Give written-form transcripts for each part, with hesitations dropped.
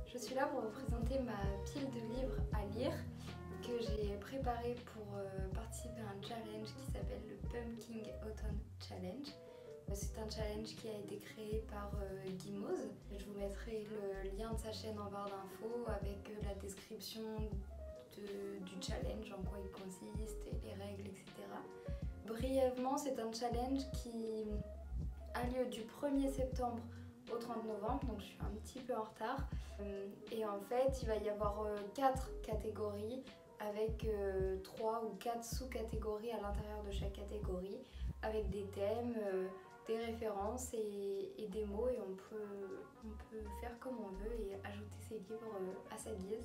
Je suis là pour vous présenter ma pile de livres à lire que j'ai préparée pour participer à un challenge qui s'appelle le Pumpkin Autumn Challenge. C'est un challenge qui a été créé par Guimauze. Je vous mettrai le lien de sa chaîne en barre d'infos avec la description du challenge, en quoi il consiste, et les règles, etc. Brièvement, c'est un challenge qui a lieu du 1er septembre au 30 novembre, donc je suis un petit peu en retard. Et en fait, il va y avoir 4 catégories avec 3 ou 4 sous-catégories à l'intérieur de chaque catégorie, avec des thèmes, des références et des mots, et on peut faire comme on veut et ajouter ses livres à sa guise.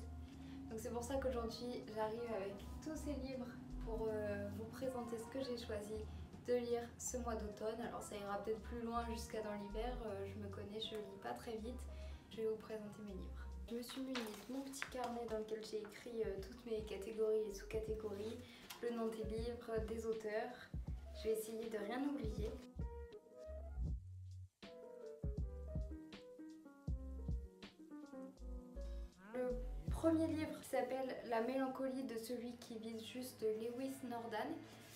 Donc c'est pour ça qu'aujourd'hui j'arrive avec tous ces livres pour vous présenter ce que j'ai choisi de lire ce mois d'automne. Alors ça ira peut-être plus loin jusqu'à dans l'hiver, je me connais, je lis pas très vite. Je vais vous présenter mes livres. Je me suis muni de mon petit carnet dans lequel j'ai écrit toutes mes catégories et sous-catégories, le nom des livres, des auteurs. Je vais essayer de rien oublier. Le premier livre s'appelle La mélancolie de celui qui vise juste de Lewis Nordan.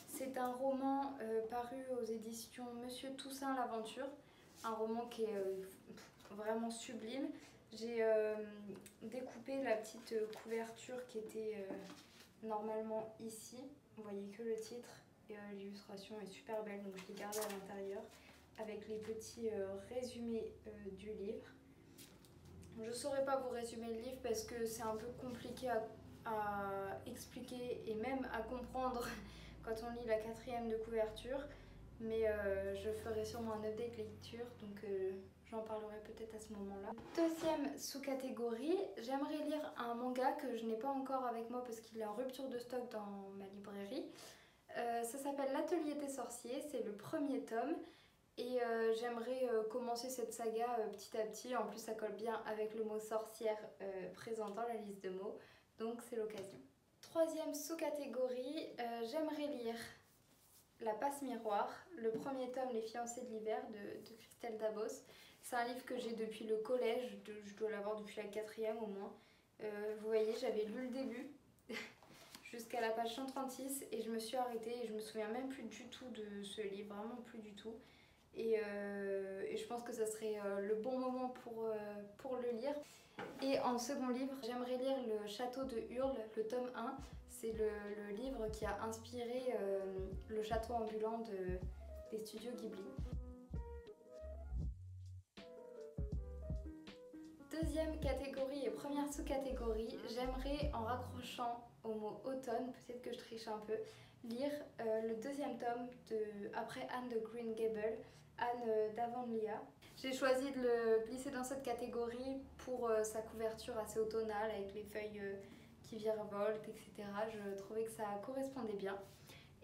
C'est un roman paru aux éditions Monsieur Toussaint l'Aventure, un roman qui est vraiment sublime. J'ai découpé la petite couverture qui était normalement ici. Vous voyez que le titre et l'illustration est super belle, donc je l'ai gardée à l'intérieur avec les petits résumés du livre. Je ne saurais pas vous résumer le livre parce que c'est un peu compliqué à expliquer et même à comprendre quand on lit la 4e de couverture, mais je ferai sûrement un update lecture, donc j'en parlerai peut-être à ce moment-là. Deuxième sous-catégorie, j'aimerais lire un manga que je n'ai pas encore avec moi parce qu'il est en rupture de stock dans ma librairie. Ça s'appelle L'Atelier des sorciers, c'est le premier tome. Et j'aimerais commencer cette saga petit à petit. En plus ça colle bien avec le mot sorcière présent dans la liste de mots, donc c'est l'occasion. Troisième sous-catégorie, j'aimerais lire La passe miroir, le premier tome Les fiancés de l'hiver de Christelle Dabos. C'est un livre que j'ai depuis le collège, je dois l'avoir depuis la 4e au moins. Vous voyez, j'avais lu le début jusqu'à la page 136 et je me suis arrêtée et je me souviens même plus du tout de ce livre, vraiment plus du tout. Et je pense que ça serait le bon moment pour le lire. Et en second livre, j'aimerais lire Le Château de Hurle, le tome 1. C'est le livre qui a inspiré le château ambulant des studios Ghibli. Deuxième catégorie et première sous-catégorie, j'aimerais, en raccrochant au mot automne, peut-être que je triche un peu, lire le deuxième tome de Après Anne de Green Gables, Anne d'Avonlea. J'ai choisi de le glisser dans cette catégorie pour sa couverture assez automnale avec les feuilles qui virevoltent, etc. Je trouvais que ça correspondait bien.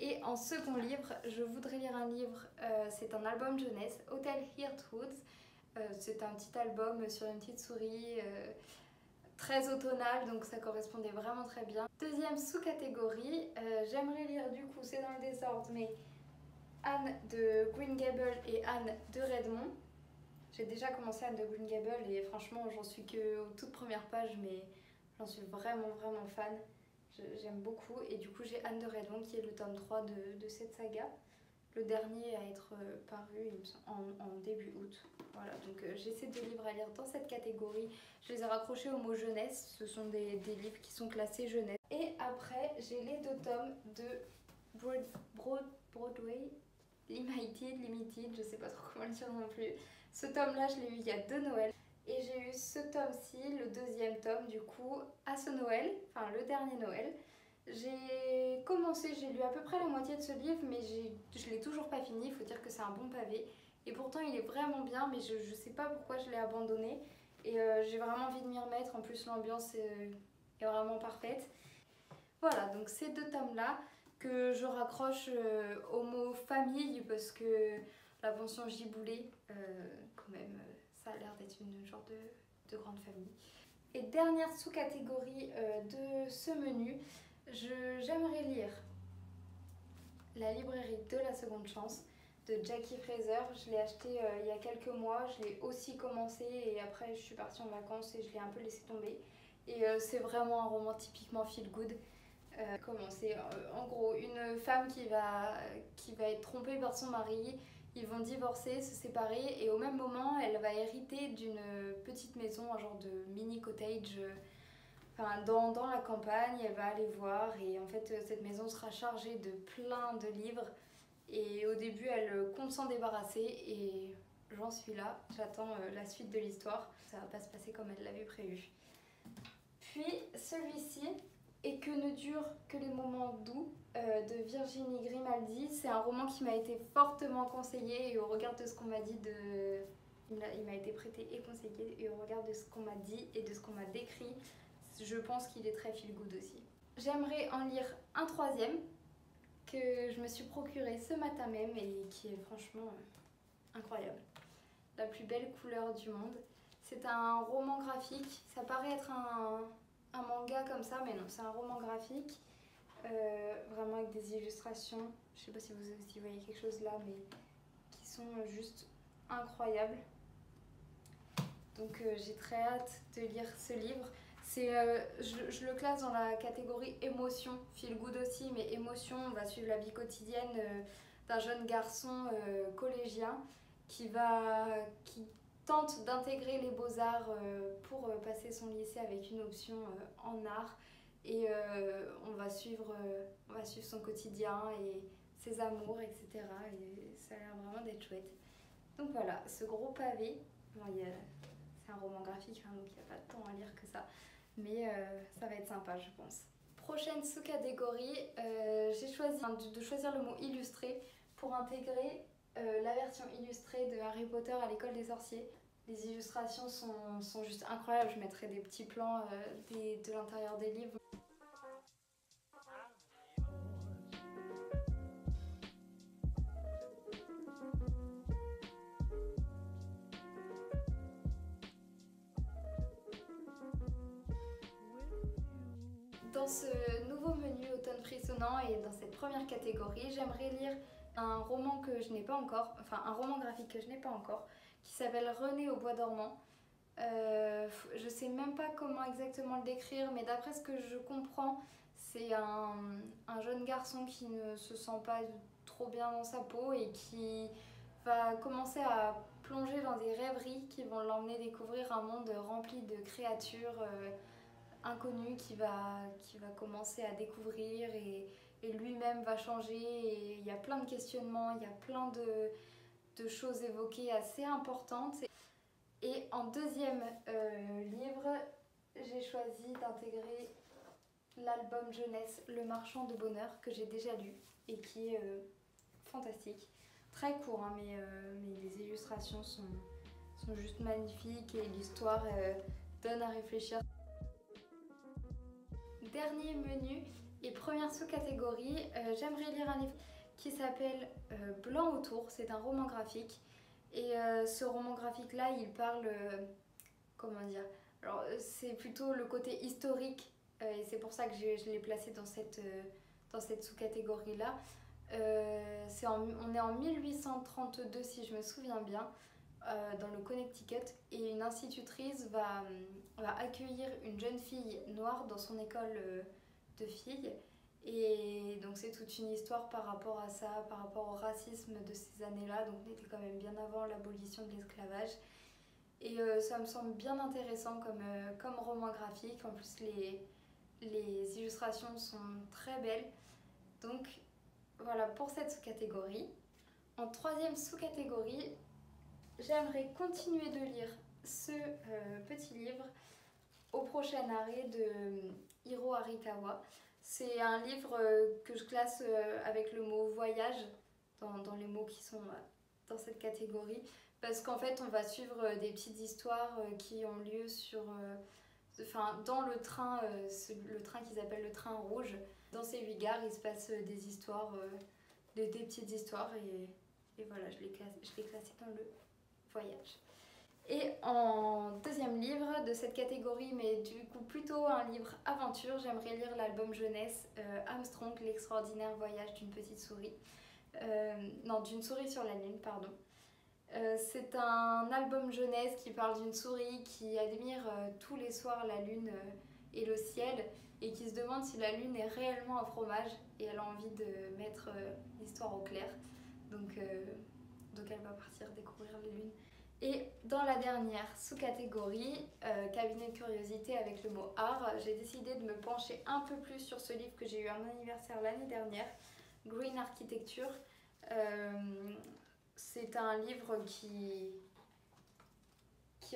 Et en second livre, je voudrais lire un livre, c'est un album jeunesse, Hotel Heartwoods. C'est un petit album sur une petite souris, très automnal, donc ça correspondait vraiment très bien. Deuxième sous-catégorie, j'aimerais lire, du coup c'est dans le désordre, mais Anne de Green Gables et Anne de Redmond. J'ai déjà commencé Anne de Green Gables et franchement j'en suis qu'aux toutes premières pages, mais j'en suis vraiment fan. J'aime beaucoup, et du coup j'ai Anne de Redmond qui est le tome 3 de cette saga. Le dernier à être paru en début août. Voilà, donc j'ai ces deux livres à lire dans cette catégorie. Je les ai raccrochés au mot jeunesse, ce sont des livres qui sont classés jeunesse. Et après, j'ai les 2 tomes de Broadway Limited, je sais pas trop comment le dire non plus. Ce tome-là, je l'ai eu il y a 2 Noëls. Et j'ai eu ce tome-ci, le 2e tome du coup, à ce Noël, enfin le dernier Noël. J'ai commencé, j'ai lu à peu près la moitié de ce livre, mais je l'ai toujours pas fini. Il faut dire que c'est un bon pavé. Et pourtant il est vraiment bien, mais je sais pas pourquoi je l'ai abandonné. Et j'ai vraiment envie de m'y remettre, en plus l'ambiance est vraiment parfaite. Voilà, donc ces 2 tomes-là que je raccroche au mot famille parce que la pension Giboulet, quand même, ça a l'air d'être une genre de grande famille. Et dernière sous-catégorie de ce menu, j'aimerais lire La librairie de la seconde chance de Jackie Fraser. Je l'ai acheté il y a quelques mois, je l'ai aussi commencé et après je suis partie en vacances et je l'ai un peu laissé tomber. Et c'est vraiment un roman typiquement feel good. Comment c'est en gros une femme qui va être trompée par son mari, ils vont divorcer, se séparer et au même moment elle va hériter d'une petite maison, un genre de mini cottage enfin, dans la campagne. Elle va aller voir et en fait cette maison sera chargée de plein de livres et au début elle compte s'en débarrasser et j'en suis là, j'attends la suite de l'histoire. Ça va pas se passer comme elle l'avait prévu. Puis celui-ci, Et que ne durent que les moments doux de Virginie Grimaldi. C'est un roman qui m'a été fortement conseillé et au regard de ce qu'on m'a dit il m'a été prêté et conseillé et au regard de ce qu'on m'a dit et de ce qu'on m'a décrit, je pense qu'il est très feel good aussi. J'aimerais en lire un troisième que je me suis procuré ce matin même et qui est franchement incroyable. La plus belle couleur du monde. C'est un roman graphique, ça paraît être un manga comme ça, mais non, c'est un roman graphique, vraiment avec des illustrations. Je sais pas si vous voyez quelque chose là, mais qui sont juste incroyables. Donc j'ai très hâte de lire ce livre. Je le classe dans la catégorie émotion, feel good aussi, mais émotion, on va suivre la vie quotidienne d'un jeune garçon collégien qui tente d'intégrer les beaux-arts pour passer son lycée avec une option en art. Et on va suivre son quotidien et ses amours, etc. Et ça a l'air vraiment d'être chouette. Donc voilà, ce gros pavé, bon, c'est un roman graphique, hein, donc il n'y a pas de temps à lire que ça. Mais ça va être sympa, je pense. Prochaine sous-catégorie, j'ai choisi de choisir le mot illustré pour intégrer la version illustrée de Harry Potter à l'école des sorciers. Les illustrations sont juste incroyables, je mettrai des petits plans de l'intérieur des livres. Dans ce nouveau menu automne frissonnant et dans cette première catégorie, j'aimerais lire un roman que je n'ai pas encore, enfin un roman graphique que je n'ai pas encore, qui s'appelle René au bois dormant. Je sais même pas comment exactement le décrire, mais d'après ce que je comprends, c'est un jeune garçon qui ne se sent pas trop bien dans sa peau et qui va commencer à plonger dans des rêveries qui vont l'emmener découvrir un monde rempli de créatures inconnu qu'il va commencer à découvrir et lui-même va changer et il y a plein de questionnements, il y a plein de choses évoquées assez importantes. Et en deuxième livre, j'ai choisi d'intégrer l'album jeunesse Le Marchand de Bonheur que j'ai déjà lu et qui est fantastique. Très court, hein, mais les illustrations sont juste magnifiques et l'histoire donne à réfléchir. Dernier menu et première sous-catégorie, j'aimerais lire un livre qui s'appelle Blanc autour, c'est un roman graphique et ce roman graphique là il parle, comment dire, alors c'est plutôt le côté historique et c'est pour ça que je l'ai placé dans cette sous-catégorie là. On est en 1832 si je me souviens bien. Dans le Connecticut et une institutrice va accueillir une jeune fille noire dans son école de filles et donc c'est toute une histoire par rapport à ça, par rapport au racisme de ces années-là, donc on était quand même bien avant l'abolition de l'esclavage et ça me semble bien intéressant comme roman graphique. En plus les illustrations sont très belles, donc voilà pour cette sous-catégorie. En troisième sous-catégorie, j'aimerais continuer de lire ce petit livre Au prochain arrêt de Hiro Arikawa. C'est un livre que je classe avec le mot voyage dans les mots qui sont dans cette catégorie parce qu'en fait on va suivre des petites histoires qui ont lieu dans le train qu'ils appellent le train rouge. Dans ces 8 gares, il se passe des histoires, des petites histoires et voilà, je l'ai classé dans le voyage. Et en deuxième livre de cette catégorie, mais du coup plutôt un livre aventure, j'aimerais lire l'album jeunesse Armstrong, l'extraordinaire voyage d'une petite souris. Non, d'une souris sur la lune, pardon. C'est un album jeunesse qui parle d'une souris qui admire tous les soirs la lune et le ciel et qui se demande si la lune est réellement un fromage et elle a envie de mettre l'histoire au clair. Donc elle va partir découvrir les lunes. Et dans la dernière sous-catégorie, cabinet de curiosité avec le mot art, j'ai décidé de me pencher un peu plus sur ce livre que j'ai eu un anniversaire l'année dernière, Green Architecture. C'est un livre qui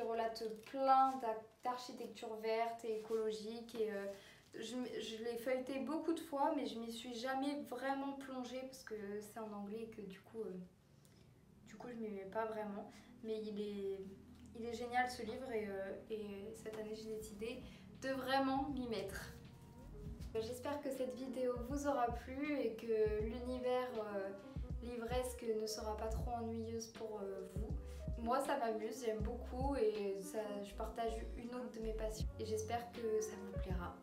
relate plein d'architecture verte et écologique et je l'ai feuilleté beaucoup de fois mais je m'y suis jamais vraiment plongée parce que c'est en anglais et que du coup je m'y mets pas vraiment, mais il est génial ce livre et cette année j'ai décidé de vraiment m'y mettre. J'espère que cette vidéo vous aura plu et que l'univers livresque ne sera pas trop ennuyeuse pour vous. Moi ça m'amuse, j'aime beaucoup et je partage une autre de mes passions et j'espère que ça vous plaira.